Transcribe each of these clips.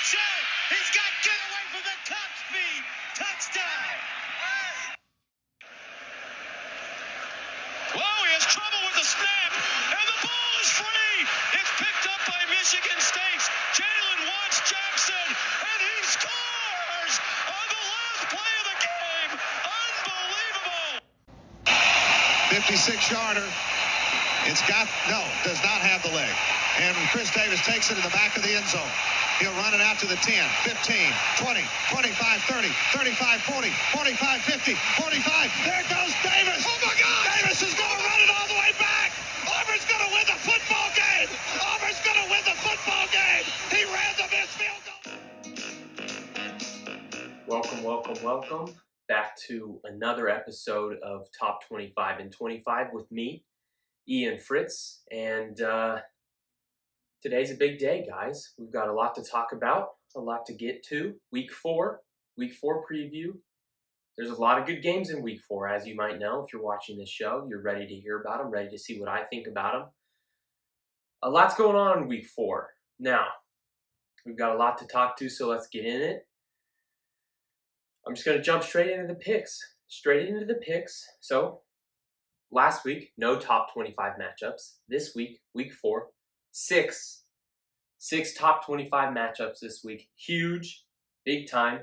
shot. He's got get away from the top speed. Touchdown. Whoa, he has trouble with the snap, and the ball is free. It's picked up by Michigan State's Jalen Watts Jackson, and he scores on the last play of the game. Unbelievable. 56-yarder. Does not have the leg. And Chris Davis takes it in the back of the end zone. He'll run it out to the 10, 15, 20, 25, 30, 35, 40, 45, 50, 45. There goes Davis. Oh, my God. Davis is going to run it all the way back. Auburn's going to win the football game. Auburn's going to win the football game. He ran the missed field goal. Welcome back to another episode of Top 25 and 25 with me, Ian Fritz, and today's a big day, guys. We've got a lot to talk about, a lot to get to. Week 4 preview. There's a lot of good games in Week 4, as you might know. If you're watching this show, you're ready to hear about them, ready to see what I think about them. A lot's going on in Week 4. Now, we've got a lot to talk to, so let's get in it. I'm just going to jump straight into the picks. So, last week, no top 25 matchups. This week, Week 4, six top 25 matchups this week. Huge, big time.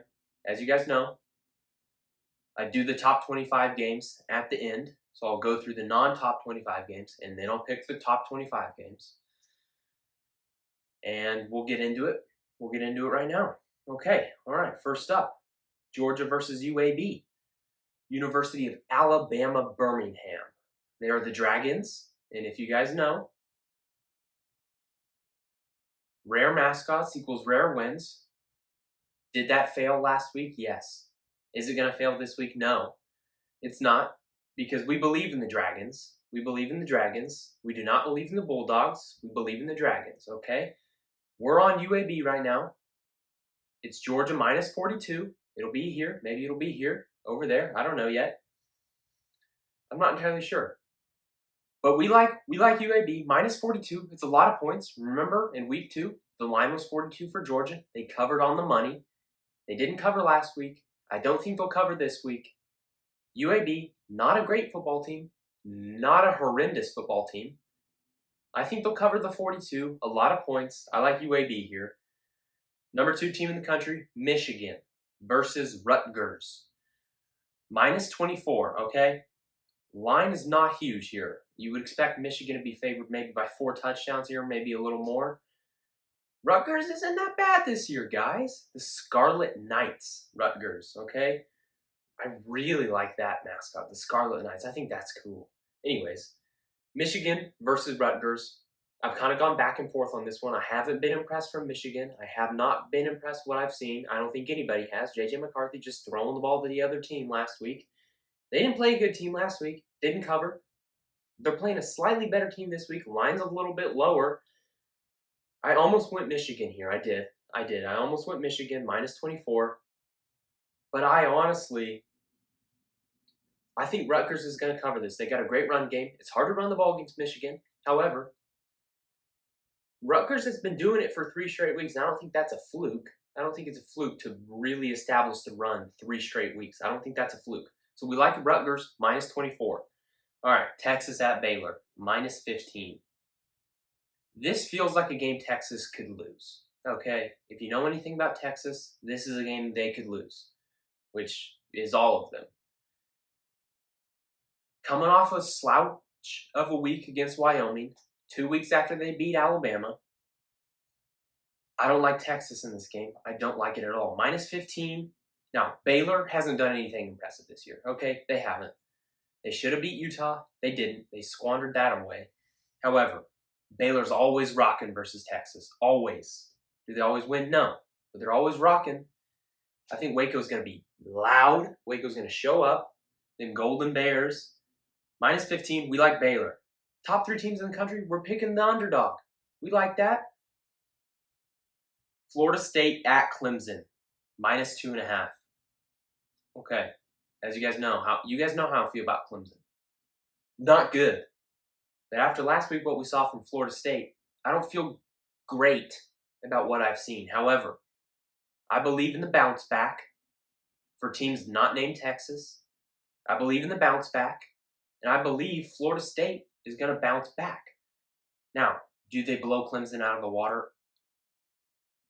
As you guys know, I do the top 25 games at the end. So I'll go through the non-top 25 games, and then I'll pick the top 25 games. And we'll get into it. We'll get into it right now. Okay, all right, first up, Georgia versus UAB. University of Alabama, Birmingham. They are the Dragons, and if you guys know, rare mascots equals rare wins. Did that fail last week? Yes. Is it going to fail this week? No. It's not, because we believe in the Dragons. We believe in the Dragons. We do not believe in the Bulldogs. We believe in the Dragons, okay? We're on UAB right now. It's Georgia minus 42. It'll be here. Maybe it'll be here, over there. I don't know yet. I'm not entirely sure. But we like UAB, minus 42. It's a lot of points. Remember, in Week 2, the line was 42 for Georgia. They covered on the money. They didn't cover last week. I don't think they'll cover this week. UAB, not a great football team. Not a horrendous football team. I think they'll cover the 42. A lot of points. I like UAB here. Number 2 team in the country, Michigan versus Rutgers. Minus 24, okay? Line is not huge here. You would expect Michigan to be favored maybe by 4 touchdowns here, maybe a little more. Rutgers isn't that bad this year, guys. The Scarlet Knights, Rutgers, okay? I really like that mascot, the Scarlet Knights. I think that's cool. Anyways, Michigan versus Rutgers. I've kind of gone back and forth on this one. I haven't been impressed from Michigan. I have not been impressed with what I've seen. I don't think anybody has. J.J. McCarthy just throwing the ball to the other team last week. They didn't play a good team last week. Didn't cover. They're playing a slightly better team this week. Line's a little bit lower. I almost went Michigan here. I did. I almost went Michigan, minus 24. But I think Rutgers is going to cover this. They got a great run game. It's hard to run the ball against Michigan. However, Rutgers has been doing it for 3 straight weeks. And I don't think that's a fluke. I don't think it's a fluke to really establish the run 3 straight weeks. I don't think that's a fluke. So we like Rutgers, minus 24. All right, Texas at Baylor, minus 15. This feels like a game Texas could lose, okay? If you know anything about Texas, this is a game they could lose, which is all of them. Coming off a slouch of a week against Wyoming, 2 weeks after they beat Alabama, I don't like Texas in this game. I don't like it at all. Minus 15. Now, Baylor hasn't done anything impressive this year, okay? They haven't. They should have beat Utah. They didn't. They squandered that away. However, Baylor's always rocking versus Texas. Always. Do they always win? No. But they're always rocking. I think Waco's going to be loud. Waco's going to show up. Them Golden Bears. Minus 15. We like Baylor. Top 3 teams in the country, we're picking the underdog. We like that. Florida State at Clemson. Minus 2.5. Okay. As you guys know how I feel about Clemson. Not good. But after last week, what we saw from Florida State, I don't feel great about what I've seen. However, I believe in the bounce back for teams not named Texas. I believe in the bounce back, and I believe Florida State is going to bounce back. Now, do they blow Clemson out of the water?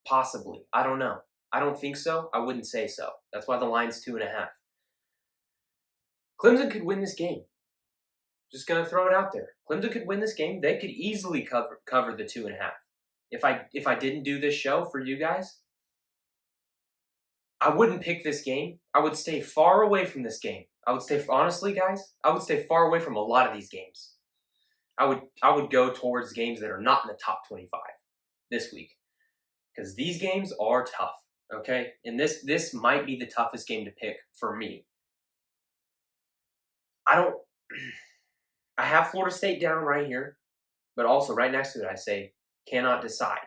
Possibly. I don't know. I don't think so. I wouldn't say so. That's why the line's 2.5. Clemson could win this game. Just going to throw it out there. Clemson could win this game. They could easily cover the 2.5. If I didn't do this show for you guys, I wouldn't pick this game. I would stay far away from this game. Honestly, guys, I would stay far away from a lot of these games. I would go towards games that are not in the top 25 this week, because these games are tough. Okay, and this might be the toughest game to pick for me. I have Florida State down right here, but also right next to it, I say cannot decide.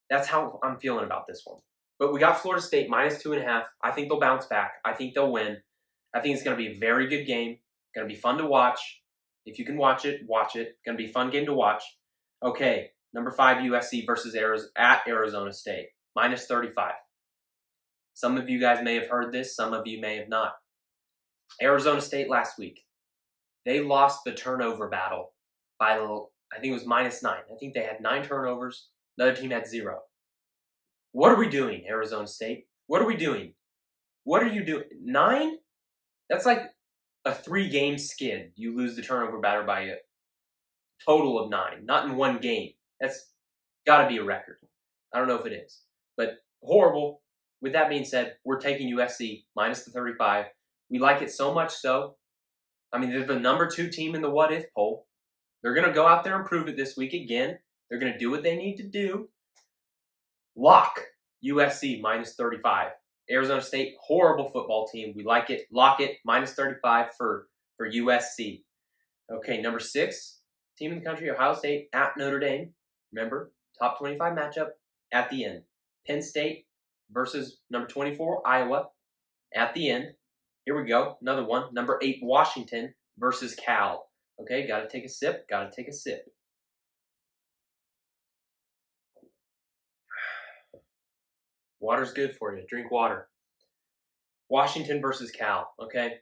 That's how I'm feeling about this one. But we got Florida State minus 2.5. I think they'll bounce back. I think they'll win. I think it's going to be a very good game. Going to be fun to watch. If you can watch it, watch it. Going to be a fun game to watch. Okay, number 5 USC versus Arizona State. Minus 35. Some of you guys may have heard this. Some of you may have not. Arizona State last week, they lost the turnover battle by, I think it was -9. I think they had 9 turnovers. The other team had 0. What are we doing, Arizona State? What are we doing? What are you doing? 9? That's like a 3-game skid. You lose the turnover battle by a total of 9. Not in one game. That's got to be a record. I don't know if it is. But horrible. With that being said, we're taking USC minus the 35. We like it so much so. I mean, they're the number 2 team in the what if poll. They're going to go out there and prove it this week again. They're going to do what they need to do. Lock USC minus 35. Arizona State, horrible football team. We like it. Lock it. Minus 35 for USC. Okay, number 6 team in the country, Ohio State at Notre Dame. Remember, top 25 matchup at the end. Penn State versus number 24, Iowa at the end. Here we go. Another one. Number 8, Washington versus Cal. Okay, got to take a sip. Got to take a sip. Water's good for you. Drink water. Washington versus Cal, okay?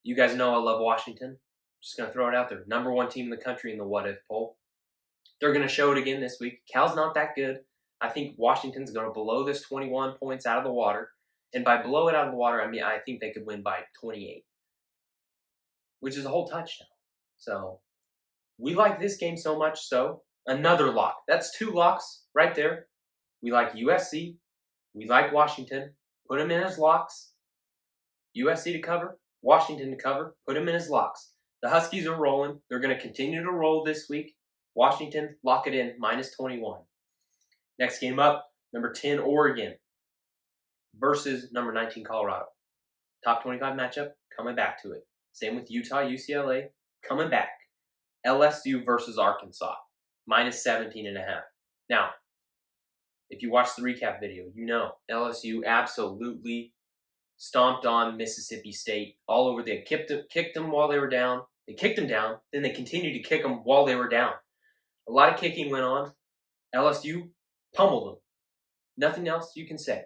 You guys know I love Washington. Just going to throw it out there. Number 1 team in the country in the what if poll. They're going to show it again this week. Cal's not that good. I think Washington's going to blow this 21 points out of the water. And by blow it out of the water, I mean I think they could win by 28, which is a whole touchdown. So we like this game so much so. Another lock. That's 2 locks right there. We like USC. We like Washington. Put them in as locks. USC to cover. Washington to cover. Put them in as locks. The Huskies are rolling. They're going to continue to roll this week. Washington, lock it in, minus 21. Next game up, number 10, Oregon versus number 19, Colorado. Top 25 matchup, coming back to it. Same with Utah, UCLA, coming back. LSU versus Arkansas, minus 17.5. Now, if you watch the recap video, you know LSU absolutely stomped on Mississippi State all over. They kicked them while they were down. They kicked them down. Then they continued to kick them while they were down. A lot of kicking went on. LSU pummeled them. Nothing else you can say.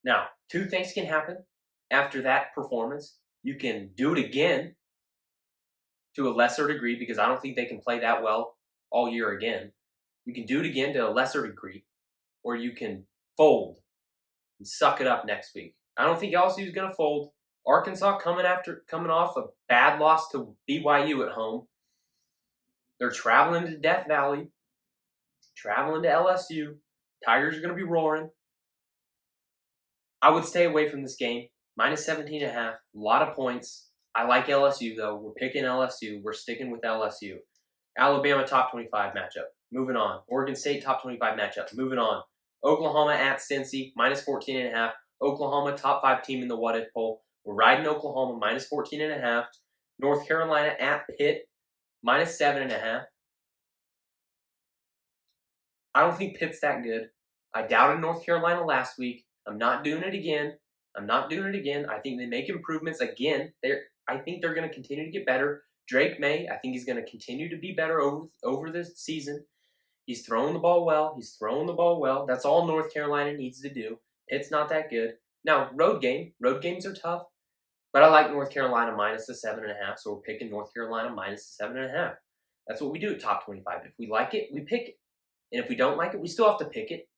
Now, 2 things can happen after that performance. You can do it again to a lesser degree, because I don't think they can play that well all year again. You can do it again to a lesser degree, or you can fold and suck it up next week. I don't think LSU is going to fold. Arkansas coming off a bad loss to BYU at home. They're traveling to Death Valley, traveling to LSU. Tigers are going to be roaring. I would stay away from this game. Minus 17.5, a lot of points. I like LSU, though. We're picking LSU. We're sticking with LSU. Alabama top 25 matchup. Moving on. Oregon State top 25 matchup. Moving on. Oklahoma at Cincy, minus 14.5. Oklahoma top 5 team in the what if poll. We're riding Oklahoma, minus 14.5. North Carolina at Pitt, minus 7.5. I don't think Pitt's that good. I doubted North Carolina last week. I'm not doing it again. I think they make improvements again. I think they're going to continue to get better. Drake May, I think he's going to continue to be better over this season. He's throwing the ball well. That's all North Carolina needs to do. Pitt's not that good. Now, road games are tough, but I like North Carolina minus the 7.5, so we're picking North Carolina minus the 7.5. That's what we do at top 25. If we like it, we pick it. And if we don't like it, we still have to pick it,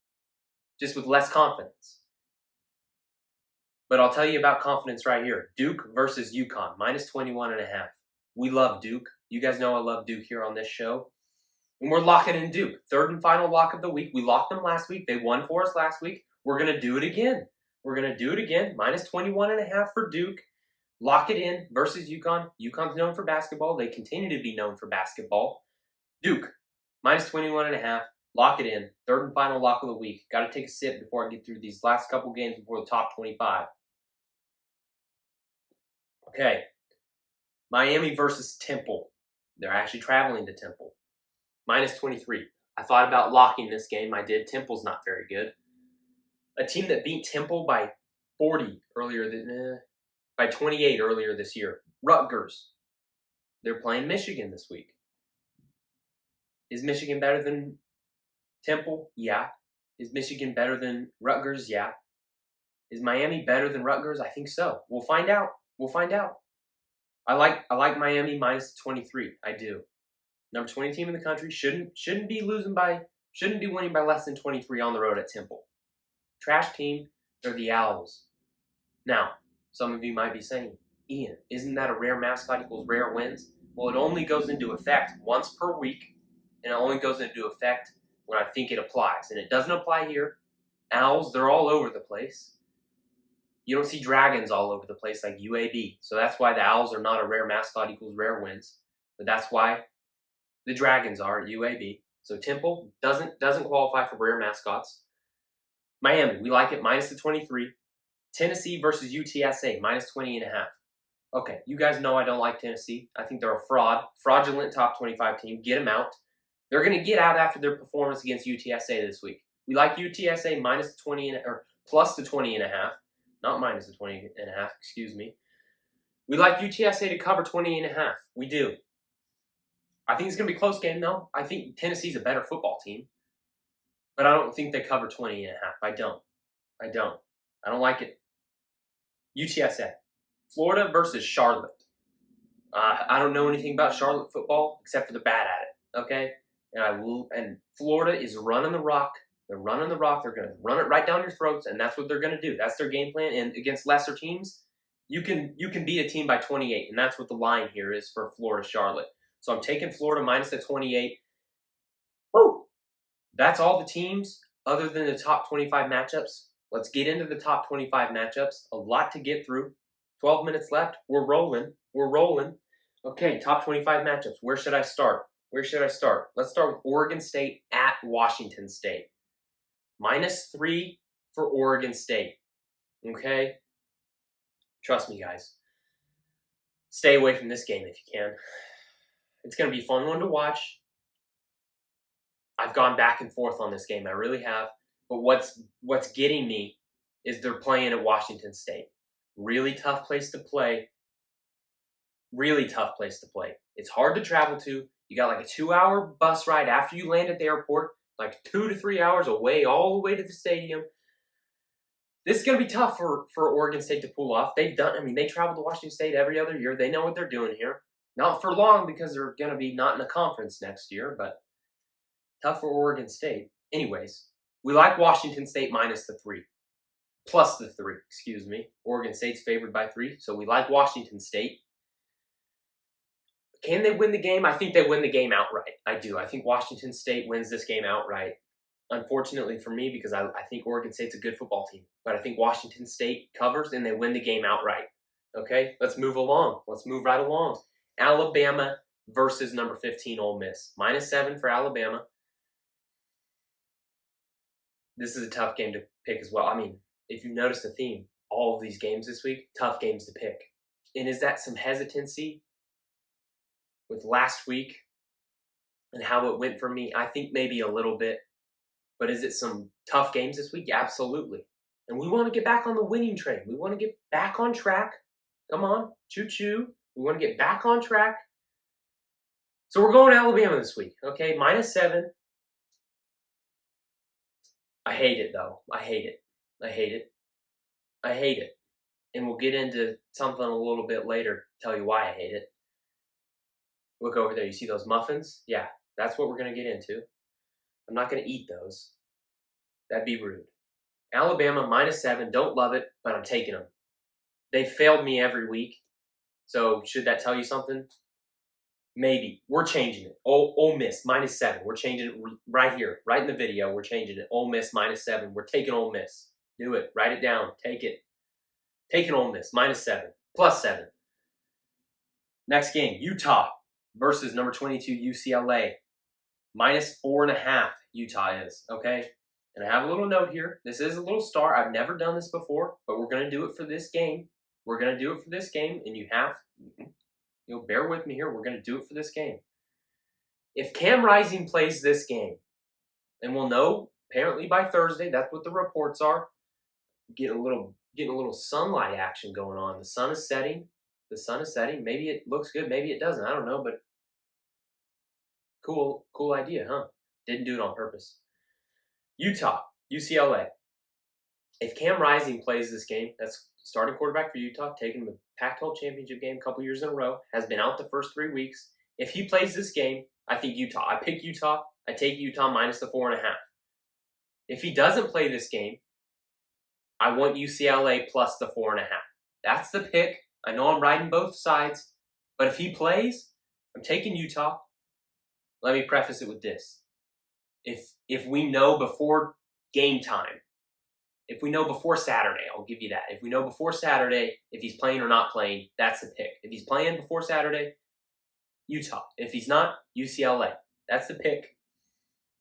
just with less confidence. But I'll tell you about confidence right here. Duke versus UConn, minus 21.5. We love Duke. You guys know I love Duke here on this show. And we're locking in Duke. Third and final lock of the week. We locked them last week. They won for us last week. We're going to do it again. Minus 21.5 for Duke. Lock it in versus UConn. UConn's known for basketball. They continue to be known for basketball. Duke, minus 21.5. Lock it in. Third and final lock of the week. Got to take a sip before I get through these last couple games before the top 25. Okay. Miami versus Temple. They're actually traveling to Temple. Minus 23. I thought about locking this game. I did. Temple's not very good. A team that beat Temple by 28 earlier this year. Rutgers. They're playing Michigan this week. Is Michigan better than Temple? Yeah. Is Michigan better than Rutgers? Yeah. Is Miami better than Rutgers? I think so. We'll find out. I like Miami minus 23. I do. Number 20 team in the country shouldn't be winning by less than 23 on the road at Temple. Trash team, they're the Owls. Now, some of you might be saying, Ian, isn't that a rare mascot equals rare wins? Well, it only goes into effect once per week, and it only goes into effect when I think it applies. And it doesn't apply here. Owls, they're all over the place. You don't see dragons all over the place like UAB. So that's why the Owls are not a rare mascot equals rare wins. But that's why the dragons are at UAB. So Temple doesn't qualify for rare mascots. Miami, we like it minus the 23. Tennessee versus UTSA, minus 20.5. Okay, you guys know I don't like Tennessee. I think they're a fraudulent top 25 team. Get them out. They're going to get out after their performance against UTSA this week. We like UTSA minus 20 or plus the 20.5. Not minus the 20.5, excuse me. We like UTSA to cover 20.5. We do. I think it's going to be a close game, though. I think Tennessee's a better football team. But I don't think they cover 20.5. I don't like it. UTSA. Florida versus Charlotte. I don't know anything about Charlotte football except for they're bad at it. Okay? And Florida is running the rock. They're running the rock. They're going to run it right down your throats, and that's what they're going to do. That's their game plan. And against lesser teams, you can beat a team by 28, and that's what the line here is for Florida Charlotte. So I'm taking Florida minus the 28. Woo! That's all the teams other than the top 25 matchups. Let's get into the top 25 matchups. A lot to get through. 12 minutes left. We're rolling. Okay, top 25 matchups. Where should I start? Let's start with Oregon State at Washington State. Minus 3 for Oregon State. Okay? Trust me, guys. Stay away from this game if you can. It's going to be a fun one to watch. I've gone back and forth on this game. I really have. But what's getting me is they're playing at Washington State. Really tough place to play. It's hard to travel to. You got like a 2-hour bus ride after you land at the airport, like 2 to 3 hours away, all the way to the stadium. This is going to be tough for Oregon State to pull off. They travel to Washington State every other year. They know what they're doing here. Not for long because they're going to be not in a conference next year, but tough for Oregon State. Anyways, we like Washington State minus the 3. Plus the 3, excuse me. Oregon State's favored by 3, so we like Washington State. Can they win the game? I think they win the game outright. I do. I think Washington State wins this game outright. Unfortunately for me, because I think Oregon State's a good football team. But I think Washington State covers and they win the game outright. Okay, let's move along. Let's move right along. Alabama versus number 15 Ole Miss. Minus 7 for Alabama. This is a tough game to pick as well. I mean, if you notice the theme, all of these games this week, tough games to pick. And is that some hesitancy with last week and how it went for me? I think maybe a little bit. But is it some tough games this week? Absolutely. And we want to get back on the winning train. We want to get back on track. Come on, choo-choo. We want to get back on track. So we're going to Alabama this week, okay? Minus 7. I hate it, though. I hate it. I hate it. I hate it. And we'll get into something a little bit later, tell you why I hate it. Look over there. You see those muffins? Yeah, that's what we're going to get into. I'm not going to eat those. That'd be rude. Alabama -7. Don't love it, but I'm taking them. They failed me every week. So should that tell you something? Maybe. We're changing it. Ole Miss -7. We're changing it right here, right in the video. We're changing it. Ole Miss -7. We're taking Ole Miss. Do it. Write it down. Take it. Taking Ole Miss -7. +7. Next game, Utah versus number 22 UCLA. -4.5 Utah is, okay? And I have a little note here. This is a little star. I've never done this before, but we're going to do it for this game. We're going to do it for this game, and you'll bear with me here. We're going to do it for this game. If Cam Rising plays this game, and we'll know apparently by Thursday, that's what the reports are, getting a little sunlight action going on. The sun is setting. The sun is setting. Maybe it looks good. Maybe it doesn't. I don't know, but cool idea, huh? Didn't do it on purpose. Utah, UCLA. If Cam Rising plays this game, that's starting quarterback for Utah, taking the Pac-12 championship game a couple years in a row, has been out the first 3 weeks. If he plays this game, I think Utah. I pick Utah. I take Utah -4.5. If he doesn't play this game, I want UCLA +4.5. That's the pick. I know I'm riding both sides, but if he plays, I'm taking Utah. Let me preface it with this. If we know before game time, if we know before Saturday, I'll give you that. If we know before Saturday if he's playing or not playing, that's the pick. If he's playing before Saturday, Utah. If he's not, UCLA. That's the pick.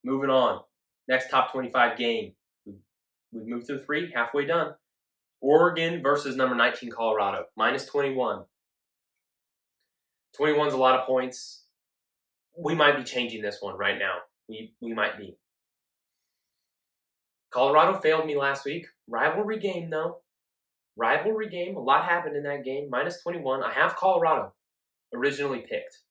Moving on. Next top 25 game. We've moved through 3, halfway done. Oregon versus number 19 Colorado. -21. 21's a lot of points. We might be changing this one right now. We might be. Colorado failed me last week. Rivalry game, though. Rivalry game. A lot happened in that game. -21. I have Colorado originally picked.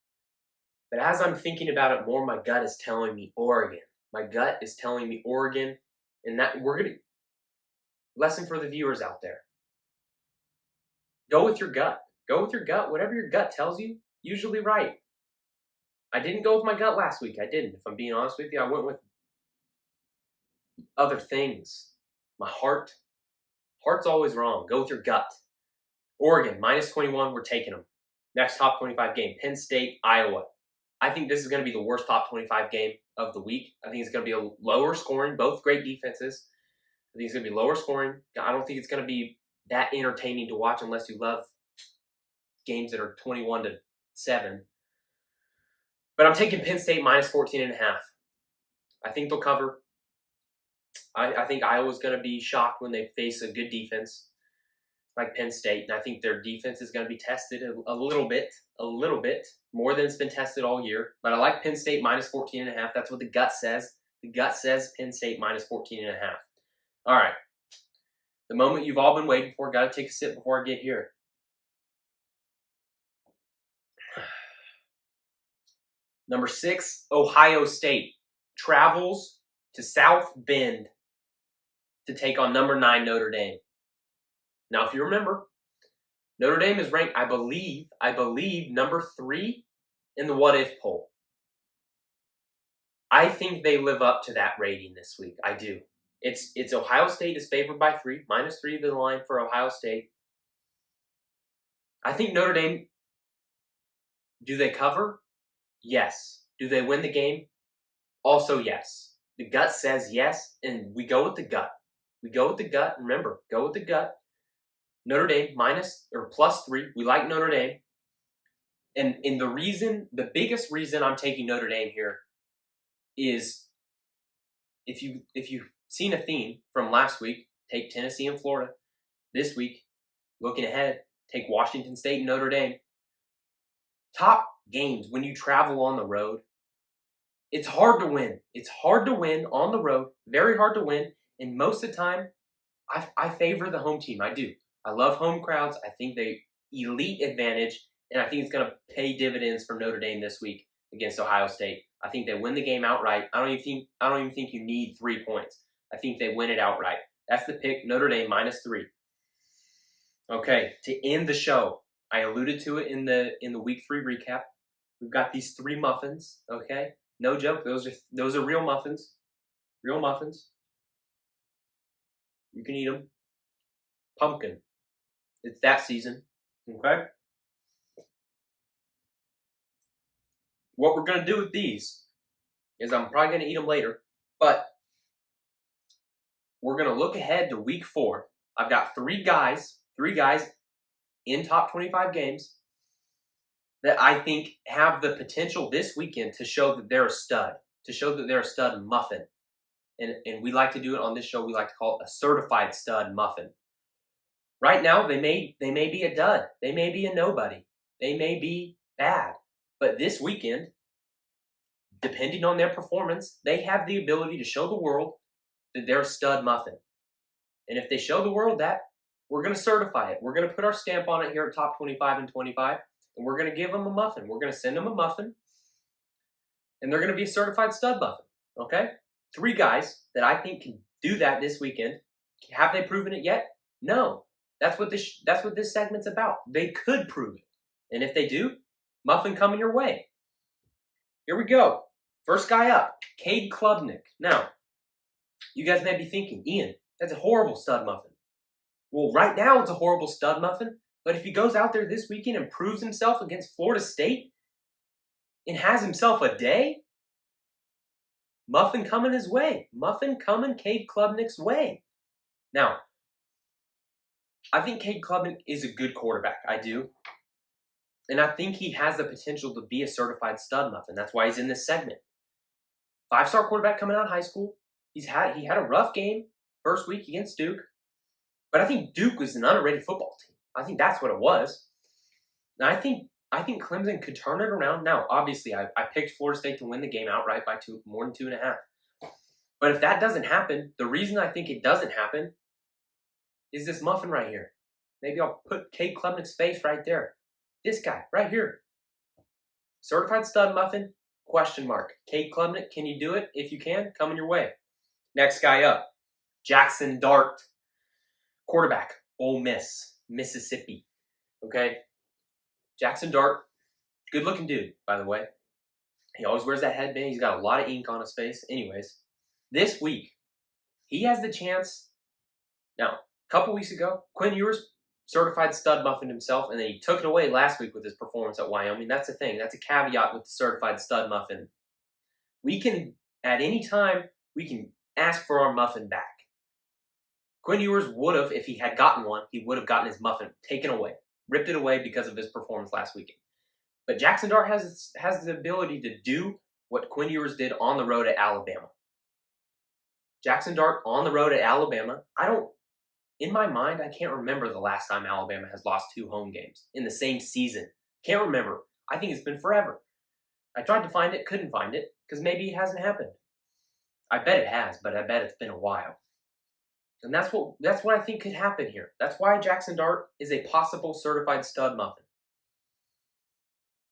But as I'm thinking about it more, my gut is telling me Oregon. My gut is telling me Oregon. And that we're going to... Lesson for the viewers out there. Go with your gut. Go with your gut. Whatever your gut tells you, usually right. I didn't go with my gut last week. I didn't. If I'm being honest with you, I went with other things. My heart's always wrong. Go with your gut. Oregon, -21. We're taking them. Next top 25 game, Penn State, Iowa. I think this is going to be the worst top 25 game of the week. I think it's going to be a lower scoring, both great defenses. I think it's going to be lower scoring. I don't think it's going to be that entertaining to watch unless you love games that are 21-7. But I'm taking Penn State -14.5. I think they'll cover. I think Iowa's going to be shocked when they face a good defense like Penn State. And I think their defense is going to be tested a little bit, more than it's been tested all year. But I like Penn State -14.5. That's what the gut says. The gut says Penn State -14.5. All right. The moment you've all been waiting for. Got to take a sip before I get here. Number 6, Ohio State travels to South Bend to take on number 9 Notre Dame. Now, if you remember, Notre Dame is ranked, I believe, number 3 in the what if poll. I think they live up to that rating this week. I do. It's Ohio State is favored by 3, -3 the line for Ohio State. I think Notre Dame, do they cover? Yes. Do they win the game? Also yes. The gut says yes, and we go with the gut. We go with the gut. Remember, go with the gut. Notre Dame +3. We like Notre Dame. And the biggest reason I'm taking Notre Dame here is if you've seen a theme from last week, take Tennessee and Florida. This week, looking ahead, take Washington State and Notre Dame. Top games when you travel on the road, it's hard to win. It's hard to win on the road, very hard to win. And most of the time, I favor the home team. I do. I love home crowds. I think they elite advantage, and I think it's going to pay dividends for Notre Dame this week against Ohio State. I think they win the game outright. I don't even think you need 3 points. I think they win it outright. That's the pick. Notre Dame -3. Okay, to end the show, I alluded to it in the week 3 recap. We've got these 3 muffins. Okay, no joke. Those are real muffins. Real muffins. You can eat them. Pumpkin. It's that season. Okay. What we're gonna do with these is I'm probably gonna eat them later, but we're gonna look ahead to week 4. I've got 3 guys in top 25 games that I think have the potential this weekend to show that they're a stud, to show that they're a stud muffin. And we like to do it on this show. We like to call it a certified stud muffin. Right now, they may be a dud. They may be a nobody. They may be bad. But this weekend, depending on their performance, they have the ability to show the world that they're a stud muffin. And if they show the world that, we're going to certify it. We're going to put our stamp on it here at Top 25 and 25, and we're going to give them a muffin. We're going to send them a muffin, and they're going to be a certified stud muffin. Okay? 3 guys that I think can do that this weekend. Have they proven it yet? No. That's what this segment's about. They could prove it. And if they do, muffin coming your way. Here we go. First guy up, Cade Klubnik. Now, you guys may be thinking, Ian, that's a horrible stud muffin. Well, right now it's a horrible stud muffin, but if he goes out there this weekend and proves himself against Florida State and has himself a day, muffin coming his way. Muffin coming Cade Klubnik's way. Now, I think Cade Klubnik is a good quarterback. I do. And I think he has the potential to be a certified stud muffin. That's why he's in this segment. 5-star quarterback coming out of high school. He had a rough game first week against Duke. But I think Duke was an underrated football team. I think that's what it was. And I think Clemson could turn it around. Now, obviously, I picked Florida State to win the game outright by more than 2.5. But if that doesn't happen, the reason I think it doesn't happen is this muffin right here. Maybe I'll put Cade Klubnik's face right there. This guy right here. Certified stud muffin, question mark. Cade Klubnik, can you do it? If you can, coming your way. Next guy up, Jackson Dart. Quarterback, Ole Miss, Mississippi. Okay? Jackson Dart, good looking dude, by the way. He always wears that headband. He's got a lot of ink on his face. Anyways, this week, he has the chance. Now, a couple weeks ago, Quinn Ewers, certified stud muffin himself, and then he took it away last week with his performance at Wyoming. That's the thing. That's a caveat with the certified stud muffin. We can, at any time, we can ask for our muffin back. Quinn Ewers would have, if he had gotten one, he would have gotten his muffin taken away, ripped it away because of his performance last weekend. But Jackson Dart has the ability to do what Quinn Ewers did on the road at Alabama. Jackson Dart on the road at Alabama. In my mind, I can't remember the last time Alabama has lost 2 home games in the same season. Can't remember. I think it's been forever. I tried to find it, couldn't find it, because maybe it hasn't happened. I bet it has, but I bet it's been a while. And that's what I think could happen here. That's why Jackson Dart is a possible certified stud muffin.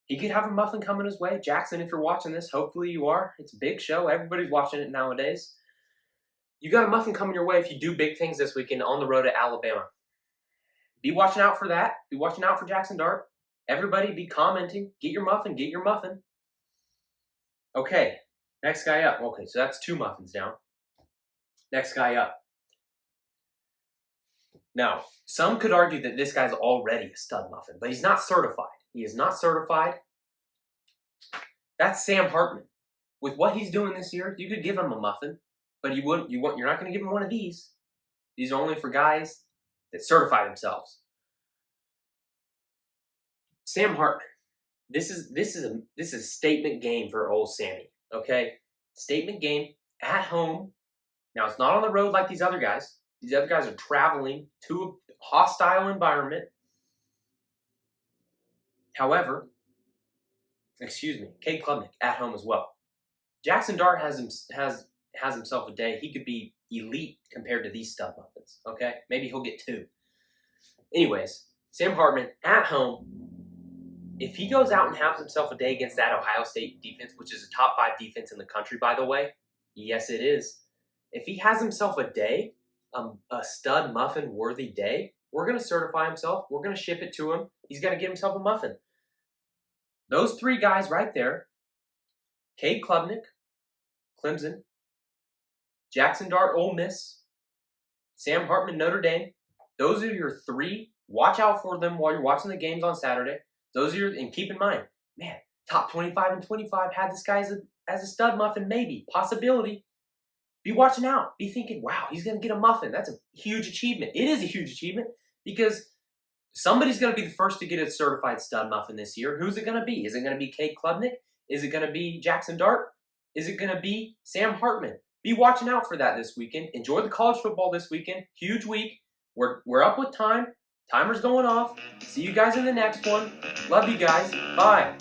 He could have a muffin coming his way. Jackson, if you're watching this, hopefully you are. It's a big show. Everybody's watching it nowadays. You got a muffin coming your way if you do big things this weekend on the road at Alabama. Be watching out for that. Be watching out for Jackson Dart. Everybody be commenting. Get your muffin. Get your muffin. Okay. Next guy up. Okay, so that's 2 muffins down. Next guy up. Now, some could argue that this guy's already a stud muffin, but he's not certified. He is not certified. That's Sam Hartman. With what he's doing this year, you could give him a muffin, but you're not going to give him one of these. These are only for guys that certify themselves. Sam Hartman. This is a statement game for old Sammy. Okay, statement game at home. Now it's not on the road like these other guys. These other guys are traveling to a hostile environment. However, Cade Klubnik at home as well. Jackson Dart has himself a day. He could be elite compared to these stud muffins. Okay, maybe he'll get 2. Anyways, Sam Hartman at home. If he goes out and has himself a day against that Ohio State defense, which is a top 5 defense in the country, by the way, yes, it is. if he has himself a day, a stud muffin worthy day, we're going to certify himself. We're going to ship it to him. He's going to get himself a muffin. Those three guys right there, Cade Klubnik, Clemson, Jackson Dart, Ole Miss, Sam Hartman, Notre Dame. Those are your three. Watch out for them while you're watching the games on Saturday. Those are your, and keep in mind, man, top 25 and 25 had this guy as a stud muffin, maybe, possibility. Be watching out. Be thinking, wow, he's going to get a muffin. That's a huge achievement. It is a huge achievement because somebody's going to be the first to get a certified stud muffin this year. Who's it going to be? Is it going to be Cade Klubnik? Is it going to be Jackson Dart? Is it going to be Sam Hartman? Be watching out for that this weekend. Enjoy the college football this weekend. Huge week. We're up with time. Timer's going off. See you guys in the next one. Love you guys. Bye.